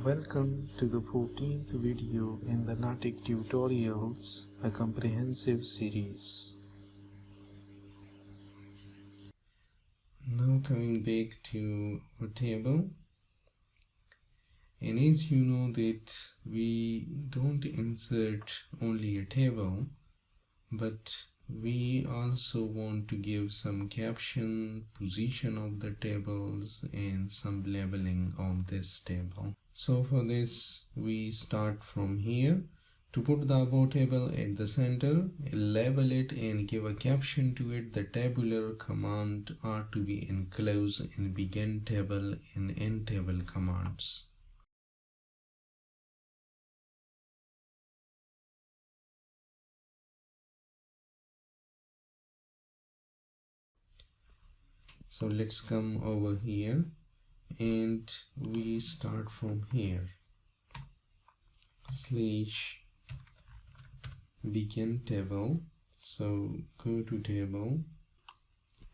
Welcome to the 14th video in the LaTeX tutorials, a comprehensive series. Now coming back to our table, and as you know that we don't insert only a table, but we also want to give some caption, position of the tables, and some labeling of this table. So for this, we start from here. To put the above table at the center, label it and give a caption to it. The tabular command are to be enclosed in begin table and end table commands. So let's come over here and we start from here. Slash begin table. So go to table.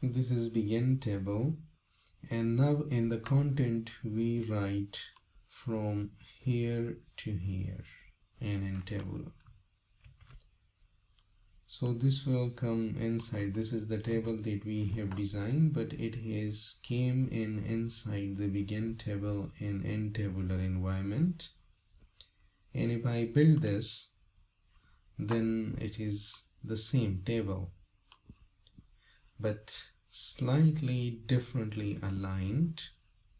This is begin table. And now in the content we write from here to here and in table. So this will come inside. This is the table that we have designed, but it has came in inside the begin table and end tabular environment. And if I build this, then it is the same table, but slightly differently aligned.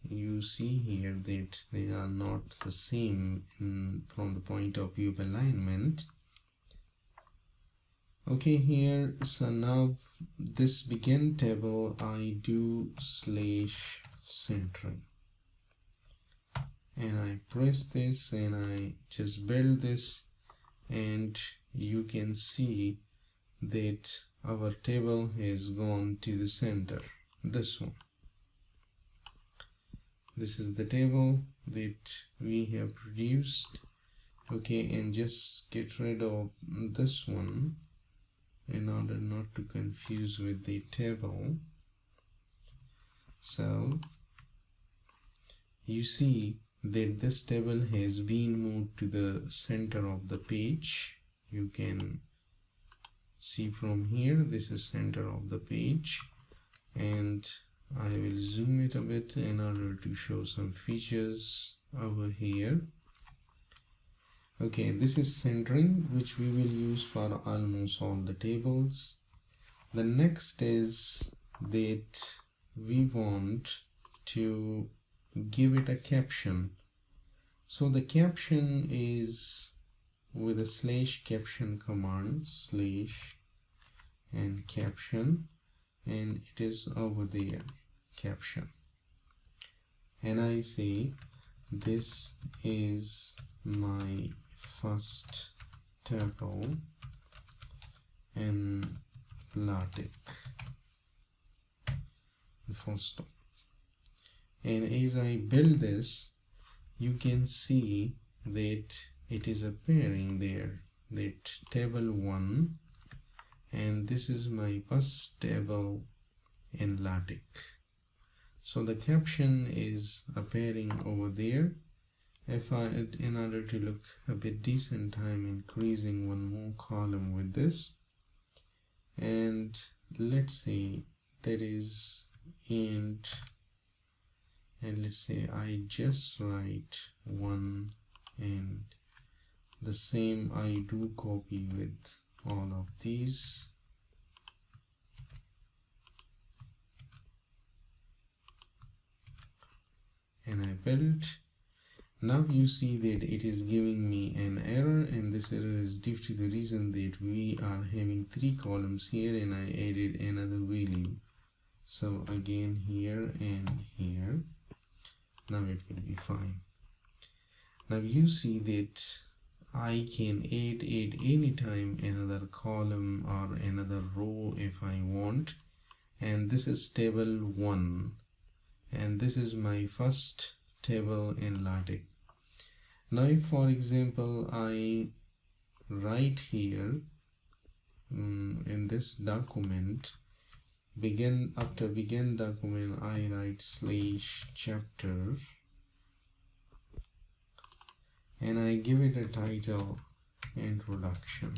You see here that they are not the same from the point of view of alignment. Okay, here, so now this begin table I do slash centering, and I press this and I just build this, and you can see that our table has gone to the center. This one, this is the table that we have produced. Okay, and just get rid of this one in order not to confuse with the table. So you see that this table has been moved to the center of the page. You can see from here, this is center of the page, and I will zoom it a bit in order to show some features over here. Okay, this is centering, which we will use for almost all the tables. The next is that we want to give it a caption. So the caption is with a slash caption command, slash and caption, and it is over there, caption. And I say this is my first table in LaTeX, full stop. And as I build this, you can see that it is appearing there, that table 1, and this is my first table in LaTeX. So the caption is appearing over there. If I, in order to look a bit decent, I'm increasing one more column with this, and let's say that is int, and let's say I just write 1, and the same I do copy with all of these. And I build. Now you see that it is giving me an error, and this error is due to the reason that we are having 3 columns here and I added another value. So again here and here. Now it will be fine. Now you see that I can add anytime another column or another row if I want, and this is table 1, and this is my first table in LaTeX. Now if, for example, I write here in this document, after begin document I write slash chapter and I give it a title, introduction,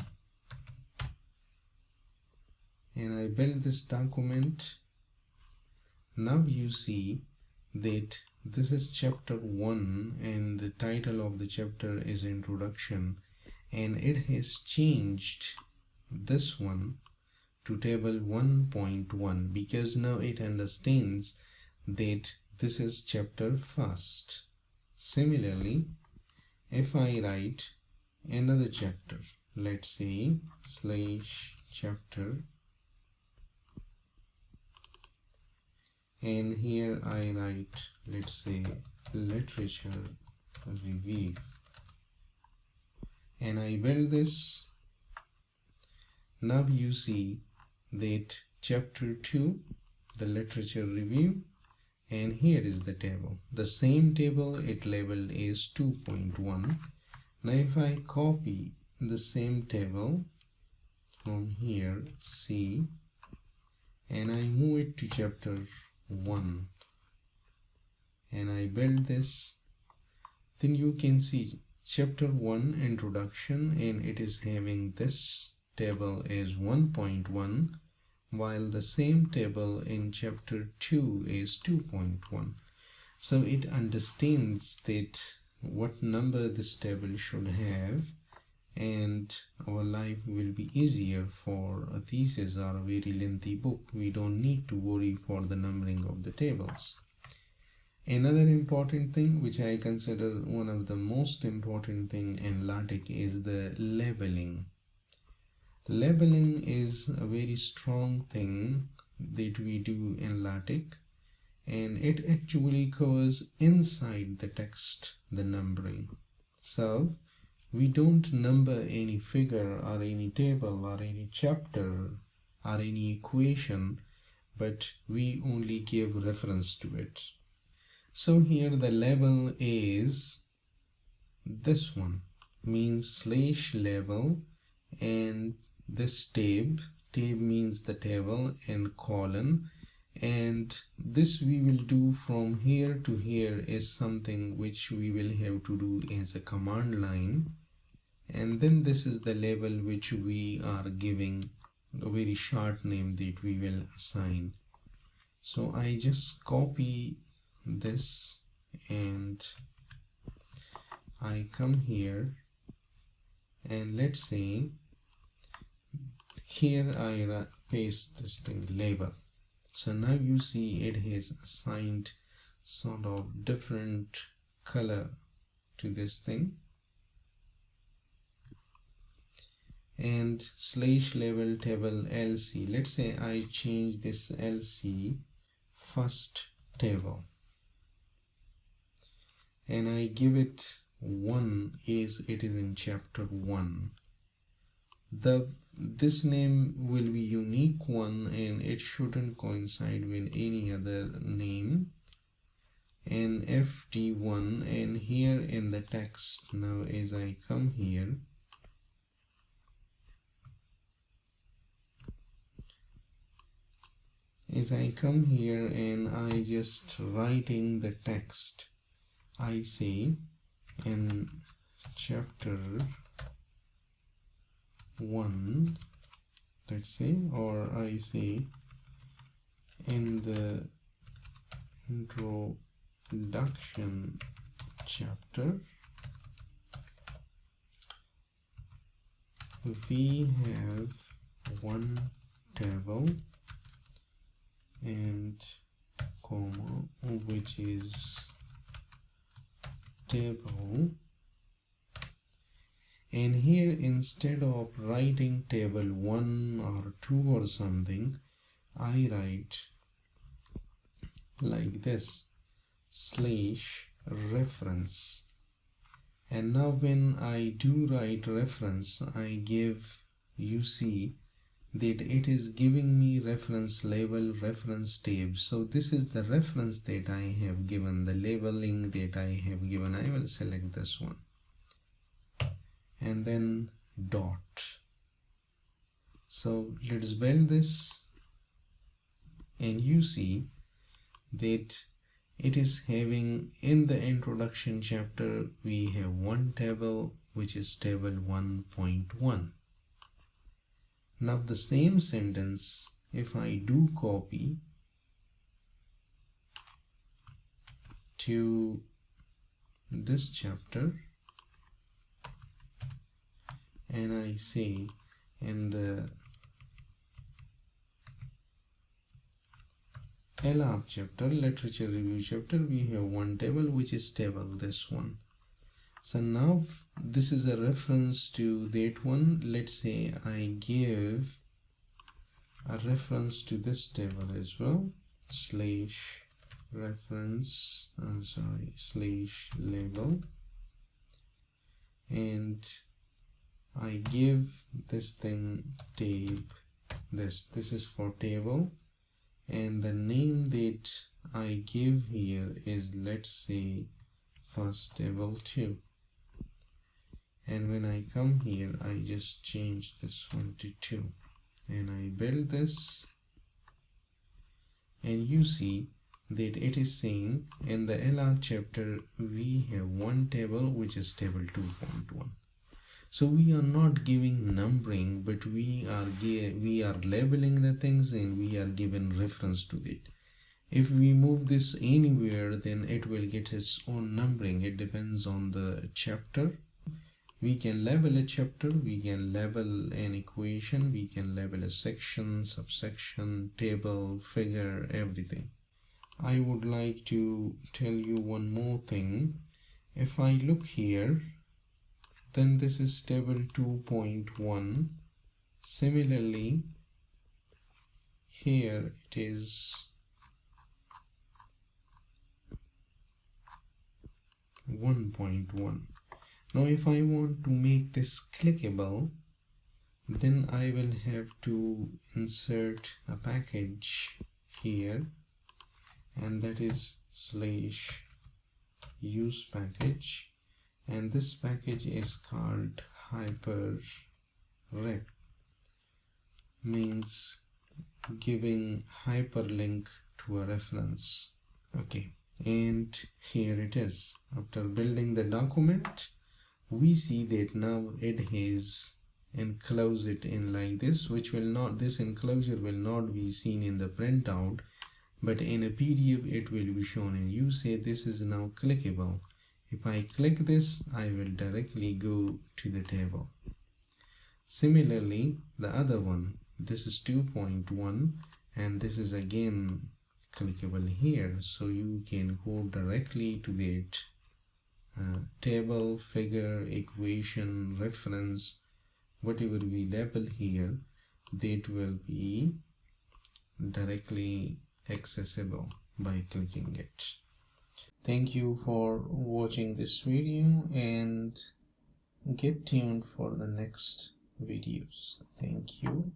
and I build this document. Now you see that this is chapter 1 and the title of the chapter is introduction, and it has changed this one to table 1.1 because now it understands that this is chapter first. Similarly, if I write another chapter, let's say /chapter, and here I write, let's say, literature review, and I build this. Now you see that chapter 2, the literature review, and here is the table, the same table it labeled as 2.1. Now if I copy the same table from here, C, and I move it to chapter 1 and I build this, then you can see chapter 1 introduction, and it is having this table as 1.1, while the same table in chapter 2 is 2.1. So it understands that what number this table should have, and our life will be easier for a thesis or a very lengthy book. We don't need to worry for the numbering of the tables. Another important thing which I consider one of the most important thing in LaTeX is the labeling. Labeling is a very strong thing that we do in LaTeX, and it actually covers inside the text the numbering. So we don't number any figure or any table or any chapter or any equation, but we only give reference to it. So here the label is this one, means /label, and this tab means the table, and colon, and this we will do from here to here is something which we will have to do as a command line, and then this is the label which we are giving a very short name that we will assign. So I just copy this and I come here, and let's say here I paste this thing, label. So now you see it has assigned sort of different color to this thing, and /label table LC, let's say I change this LC first table, and I give it 1 as it is in chapter 1. This name will be unique one, and it shouldn't coincide with any other name, and FD1, and here in the text, now as I come here, and I just writing the text, I say in chapter 1, let's say, or I say in the introduction chapter we have one table and comma, which is table, and here instead of writing table 1 or 2 or something, I write like this /reference, and now when I do write reference, I give, you see that it is giving me reference label, reference tab. So this is the reference that I have given, the labeling that I have given. I will select this one and then dot. So let's build this, and you see that it is having, in the introduction chapter, we have one table, which is table 1.1. Now the same sentence, if I do copy to this chapter, and I say in the LR chapter, literature review chapter, we have one table, which is table this one. So now this is a reference to that one. Let's say I give a reference to this table as well, slash reference, slash label, and I give this thing tab, this is for table, and the name that I give here is, let's say, first table 2. And when I come here, I just change this one to 2, and I build this, and you see that it is saying in the LR chapter we have one table, which is table 2.1. So we are not giving numbering, but we are labeling the things, and we are given reference to it. If we move this anywhere, then it will get its own numbering. It depends on the chapter. We can label a chapter, we can label an equation, we can label a section, subsection, table, figure, everything. I would like to tell you one more thing. If I look here, then this is table 2.1. Similarly, here it is 1.1. Now if I want to make this clickable, then I will have to insert a package here, and that is slash use package, and this package is called hyperrect, means giving hyperlink to a reference. Okay, and here it is. After building the document, we see that now it has enclosed it in like this, which will not, this enclosure will not be seen in the printout, but in a PDF it will be shown, and you say this is now clickable. If I click this, I will directly go to the table. Similarly, the other one, this is 2.1, and this is again clickable here, so you can go directly to that table, figure, equation, reference, whatever we label here, that will be directly accessible by clicking it. Thank you for watching this video, and get tuned for the next videos. Thank you.